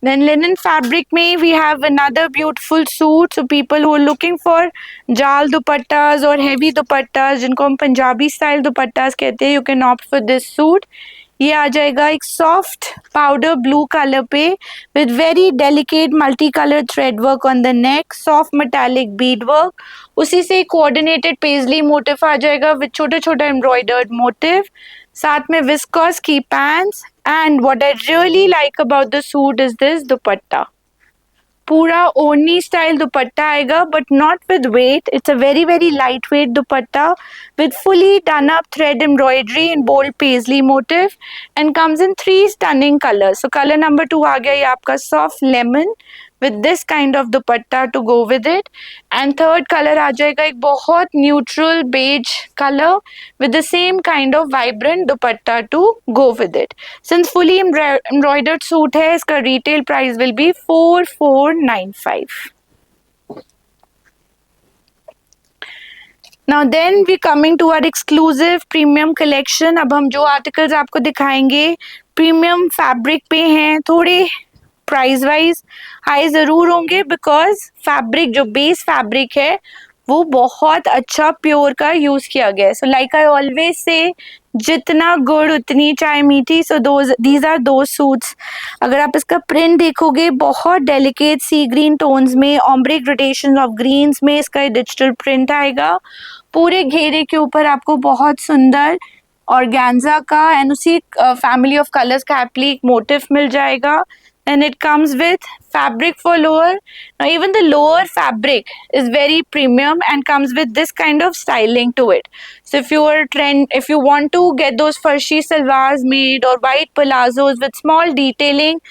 Then linen fabric में we have another beautiful suit. So people who are looking for जाल दुपट्टास और heavy दुपट्टास जिनको हम पंजाबी स्टाइल दुपट्टास कहते हैं, you can opt for this suit. ये आ जाएगा एक सॉफ्ट पाउडर ब्लू कलर पे with very delicate multi colour thread work on the neck, soft metallic Beed work. उसी से कोऑर्डिनेटेड पेजली मोटिव आ जाएगा विद छोटे छोटे एम्ब्रॉयडर्ड मोटिव. साथ में विस्कॉस की pants and what I really like about the suit is this dupatta. पूरा ओनी स्टाइल दुपट्टा आएगा but not with weight. It's a very very light weight dupatta with fully done up thread embroidery in bold paisley motif and comes in 3 stunning colours. So colour number 2 आ गया ये आपका soft lemon with this kind of dupatta to go with it, and third color आ जाएगा एक बहुत neutral beige color with the same kind of vibrant dupatta to go with it. Since fully embroidered suit है, इसका retail price will be 4495. Now then we coming to our exclusive premium collection. अब हम जो articles आपको दिखाएंगे premium fabric पे हैं, थोड़े प्राइस वाइज हाई ज़रूर होंगे बिकॉज फैब्रिक जो बेस फैब्रिक है वो बहुत अच्छा प्योर का यूज़ किया गया है. So like I always say जितना गुड़ उतनी चाय मीठी. सो दीज आर दो सूट्स. अगर आप इसका प्रिंट देखोगे बहुत डेलिकेट सी ग्रीन टोन्स में ऑम्ब्रे ग्रेडेशन ऑफ ग्रीन्स में इसका डिजिटल प्रिंट आएगा. पूरे घेरे के ऊपर आपको बहुत सुंदर ऑर्गेन्जा का एंड उसी फैमिली ऑफ कलर्स का एप्लिक मोटिव मिल जाएगा. And it comes with fabric for lower. Now even the lower fabric is very premium and comes with this kind of styling to it. So if you want to get those farshi salwars made or white palazzos with small detailing,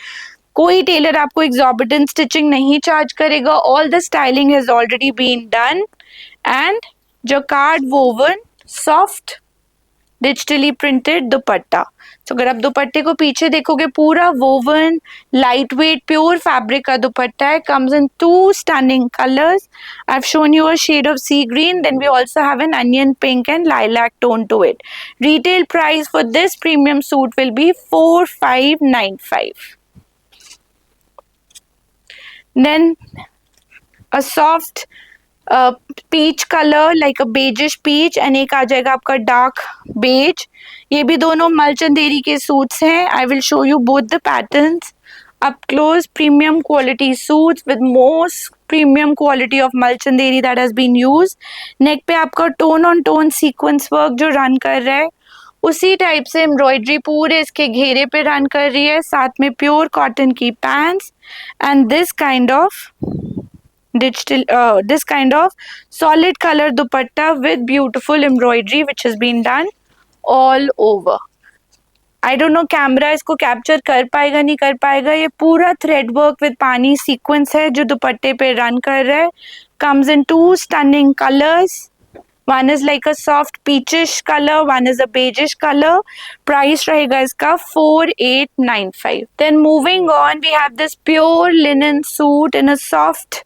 कोई Taylor आपको exorbitant stitching नहीं charge करेगा. All the styling has already been done and jacquard woven soft digitally printed dupatta. तो अगर आप दुपट्टे को पीछे देखोगे पूरा woven light weight pure fabric का दुपट्टा है. Comes in 2 stunning colours. I have shown you a shade of sea green, then we also have an onion pink and lilac tone to it. Retail price for this premium suit will be 4595. Then a soft peach colour like a beigish peach and एक आ जाएगा आपका dark beige. ये भी दोनों मलचंदेरी के suits हैं. I will show you both the patterns up close. Premium quality suits with most premium quality of Malchanderi that has been used. Neck पे आपका tone on tone sequence work जो रन कर रहा है उसी टाइप से एम्ब्रॉयडरी पूरे इसके घेरे पे रन कर रही है. साथ में प्योर कॉटन की pants and this kind of this kind of solid color dupatta with beautiful embroidery which has been done all over. I don't know camera इसको कैप्चर कर पाएगा नहीं कर पाएगा, ये पूरा थ्रेड वर्क विद पानी सीक्वेंस है जो दुपट्टे पे रन कर रहा है. Comes in two stunning colours. One is like a soft peachish color, one is a beigeish color. Price रहेगा इसका 4895. Then moving on, we have this pure linen suit in a soft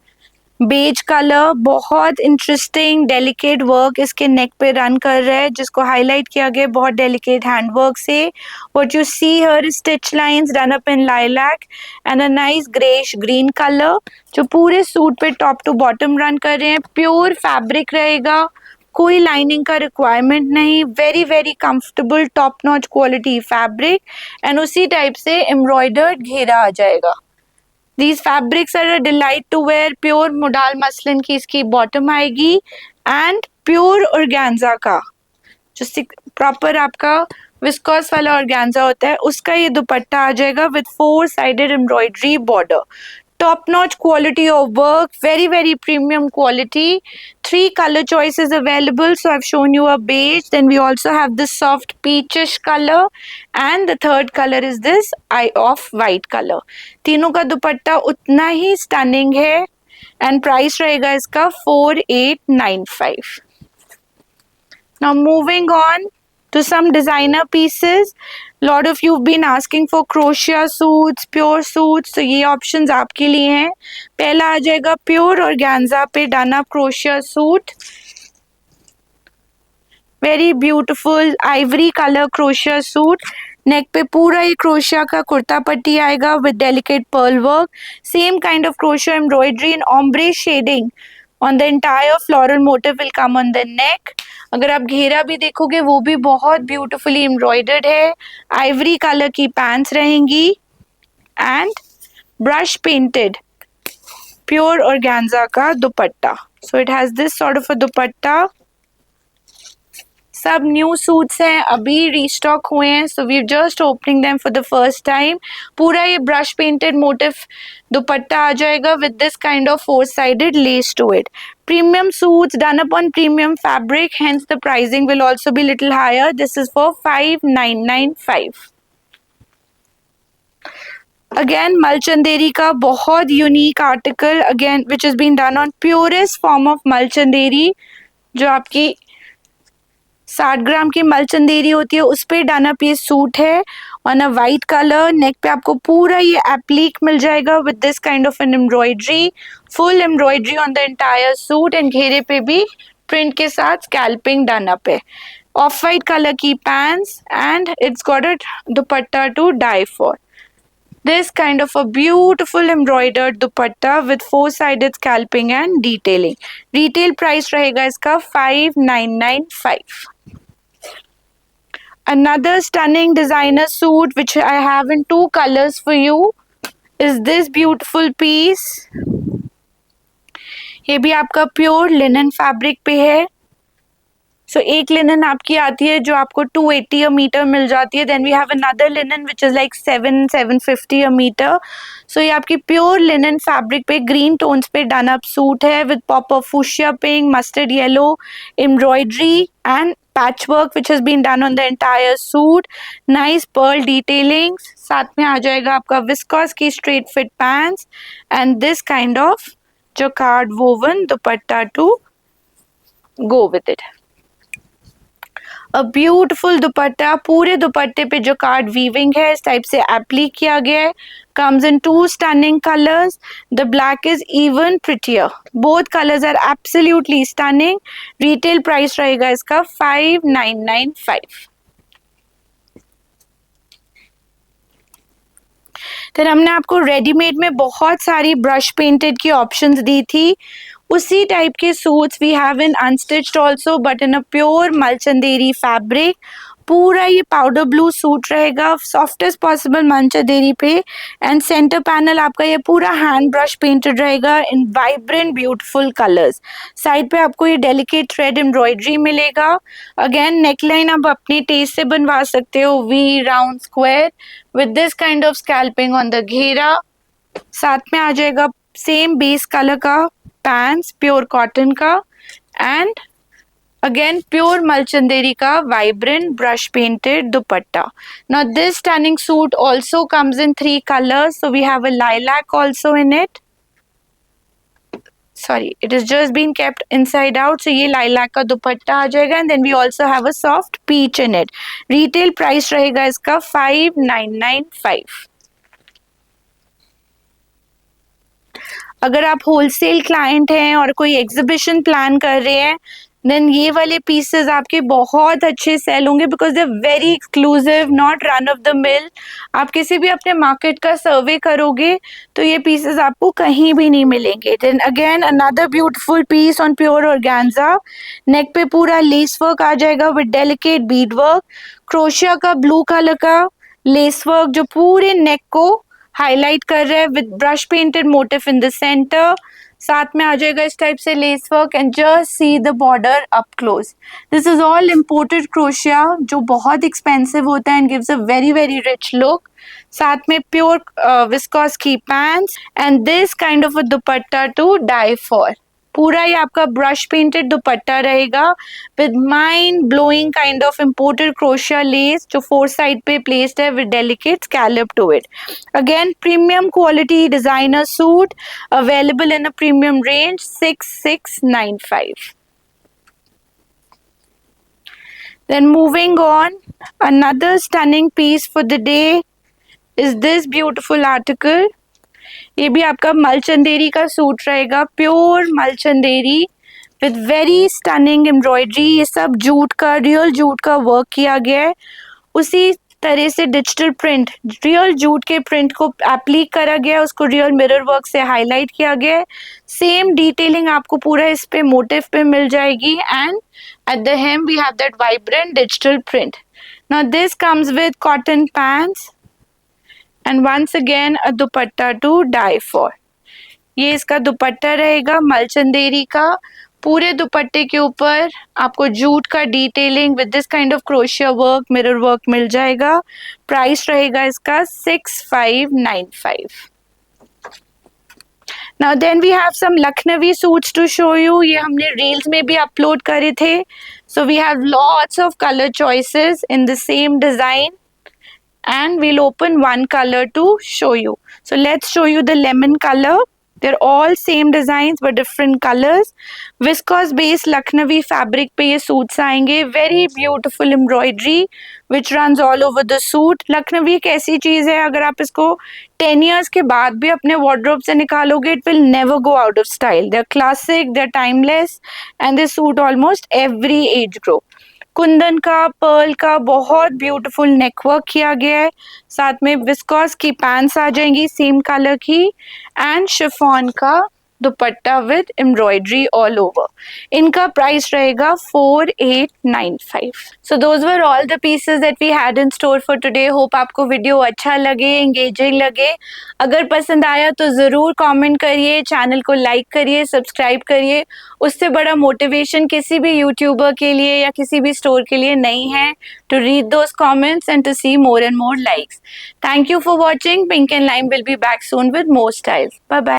beige color. बहुत interesting delicate work इसके नेक पे run कर रहा है जिसको highlight किया गया बहुत डेलिकेट हैंड वर्क से. What you see here is stitch lines done up in lilac and a nice grayish green color जो पूरे सूट पे टॉप टू बॉटम रन कर रहे हैं. प्योर फैब्रिक रहेगा, कोई लाइनिंग का रिक्वायरमेंट नहीं. Very very comfortable top notch quality fabric and उसी टाइप से एम्ब्रॉयडर्ड घेरा आ जाएगा. These fabrics are a delight to wear. Pure modal muslin की इसकी बॉटम आएगी एंड प्योर ऑर्गेन्जा का जो प्रॉपर आपका विस्कोस वाला ऑर्गेन्जा होता है उसका ये दुपट्टा आ जाएगा with 4 sided embroidery border. Top notch quality of work, very very premium quality. 3 color choices available, so I've shown you a beige, then we also have this soft peachish color and the third color is this eye of white color. तीनों का दुपट्टा उतना ही stunning है and price रहेगा इसका 4895. Now moving on to some designer pieces. Lot of you've been asking for crochet suits, pure suits, तो ये options आपके लिए हैं. पहला आ जाएगा pure organza पे done up crochet suit. Very beautiful ivory color crochet suit. नेक पे पूरा ये क्रोशिया का कुर्ता पट्टी आएगा with delicate pearl work. Same kind of क्रोशिया embroidery in ombre shading on the entire floral motif will come on the neck. अगर आप घेरा भी देखोगे वो भी बहुत ब्यूटिफुली एम्ब्रॉयडर्ड है. आइवरी कलर की पैंट्स रहेंगी and brush painted pure organza का dupatta. So it has this sort of a dupatta. सब न्यू सूट्स हैं, अभी रीस्टॉक हुए हैं, so we just opening them for the first time. पूरा ये ब्रश पेंटेड मोटिफ दुपट्टा आ जाएगा with this kind of 4 sided lace to it. Premium suits done upon premium fabric, hence the pricing will also be little higher. This is for 5995. Again Malchanderi का बहुत unique article again which has been done on purest form of Malchanderi जो आपकी 60 ग्राम की मलचंदेरी होती है उस पे done up ये सूट है on a white colour. Neck पे आपको पूरा ये एप्लीक मिल जाएगा with this kind of an embroidery, full embroidery on the entire suit and घेरे पे भी प्रिंट के साथ स्कैल्पिंग डन अप है. ऑफ वाइट कलर की pants and it's got a dupatta to die for. This kind of a beautiful embroidered dupatta with 4-sided scalping and detailing. Retail price रहेगा इसका 5995. Another stunning designer suit which I have in 2 colors for you is this beautiful piece. ये भी आपका pure linen fabric पे है. सो एक linen आपकी आती है जो आपको 280 अ मीटर मिल जाती है. Then we have another linen which is like 750 a metre. So ये आपकी प्योर लिनन फैब्रिक पे ग्रीन टोन्स पे डन अप सूट है with pop of fuchsia pink, mustard yellow, embroidery and patchwork which has been done on the entire suit. Nice pearl detailing. साथ में आ जाएगा आपका विस्कोस की straight fit pants and this kind of jacquard woven dupatta to go with it. A beautiful दुपट्टा, पूरे दुपट्टे पे जो कार्ड वीविंग है इस टाइप से एप्लीक किया गया है. Comes in 2 stunning colors. The black is even prettier. Both colors are absolutely stunning. Retail price रहेगा इसका 5995. फिर हमने आपको रेडीमेड में बहुत सारी ब्रश पेंटेड की ऑप्शंस दी थी. उसी टाइप के suits we have in unstitched also but in a pure Malchanderi fabric. पूरा ये पाउडर ब्लू सूट रहेगा सॉफ्टेस्ट पॉसिबल मलचंदेरी पे एंड सेंटर पैनल आपका ये पूरा हैंड ब्रश पेंटेड रहेगा in vibrant beautiful colours. Side पे आपको ये डेलिकेट थ्रेड एम्ब्रॉयडरी मिलेगा. अगेन नेकलाइन आप अपने टेस्ट से बनवा सकते हो, V, round, square with this kind of scalloping on the घेरा. साथ में आ जाएगा सेम बेस कलर का पैंट्स प्योर कॉटन का and Again, pure Malchanderi ka vibrant brush painted dupatta. Now this stunning suit also comes in 3 colors. So we have a lilac also in it. Sorry, it has just been kept inside out. So ये lilac का दुपट्टा आ जाएगा and then we also have a soft peach in it. Retail price रहेगा इसका 5995. अगर आप wholesale client हैं और कोई एग्जीबिशन प्लान कर रहे हैं देन ये वाले पीसेस आपके बहुत अच्छे सेल होंगे because they very exclusive, not run of the mill. आप किसी भी अपने मार्केट का सर्वे करोगे तो ये पीसेस आपको कहीं भी नहीं मिलेंगे. Then again another beautiful piece on pure organza. Neck पे पूरा लेस वर्क आ जाएगा with delicate bead work. Crochet का ब्लू कलर का लेस वर्क जो पूरे नेक को हाईलाइट कर रहा है with brush painted motif in the centre. साथ में आ जाएगा इस टाइप से lace work and just see the border up close. This is all imported crochet जो बहुत एक्सपेंसिव होता है and gives a very very rich look. साथ में प्योर विस्कोस की pants and this kind of a dupatta to die for. पूरा ये आपका ब्रश पेंटेड दुपट्टा रहेगा with mind blowing kind of imported क्रोशिया लेस जो 4 साइड पे प्लेस्ड है with delicate scallop to it. Again premium quality designer suit available in a premium range 6695. Then moving on, another stunning piece for the day is this beautiful article. ये भी आपका मलचंदेरी का suit रहेगा, pure Malchanderi with very stunning embroidery. ये सब jute का, real jute का work किया गया है. उसी तरह से डिजिटल प्रिंट, रियल जूट के प्रिंट को एप्लीक करा गया है, उसको रियल मिरर वर्क से हाईलाइट किया गया है. सेम डिटेलिंग आपको पूरा इस पे मोटिव पे मिल जाएगी and at the hem we have that vibrant digital print. Now this comes with cotton pants and once again a dupatta to die for. ये इसका दुपट्टा रहेगा मलचंदेरी का. पूरे दुपट्टे के ऊपर आपको जूट का detailing with this kind of crochet work, mirror work मिल जाएगा. प्राइस रहेगा इसका 6595. Now then we have some Lucknowi suits to show you. ये हमने रील्स में भी अपलोड करे थे. So we have lots of colour choices in the same design and we'll open one color to show you. So let's show you the lemon color. They're all same designs but different colors. Viscose based Lucknowi fabric पे ये suits आएंगे. Very beautiful embroidery which runs all over the suit. Lucknowi एक ऐसी चीज़ है अगर आप इसको 10 years के बाद भी अपने wardrobe से निकालोगे it will never go out of style. They're classic, they're timeless and they suit almost every age group. Kundan का, पर्ल का बहुत ब्यूटीफुल नेकवर्क किया गया है. साथ में विस्कोस की पैंट्स आ जाएंगी सेम कलर की एंड शिफॉन का dupatta with embroidery all over. इनका प्राइस रहेगा 4895. So those were all the pieces that we had in store for today. Hope आपको वीडियो अच्छा लगे, एंगेजिंग लगे. अगर पसंद आया तो ज़रूर कमेंट करिए, चैनल को लाइक करिए, सब्सक्राइब करिए. उससे बड़ा मोटिवेशन किसी भी यूट्यूबर के लिए या किसी भी स्टोर के लिए नहीं है to read those comments and to see more and more likes. Thank you for watching. Pink and Lime will be back soon with more styles. Bye bye.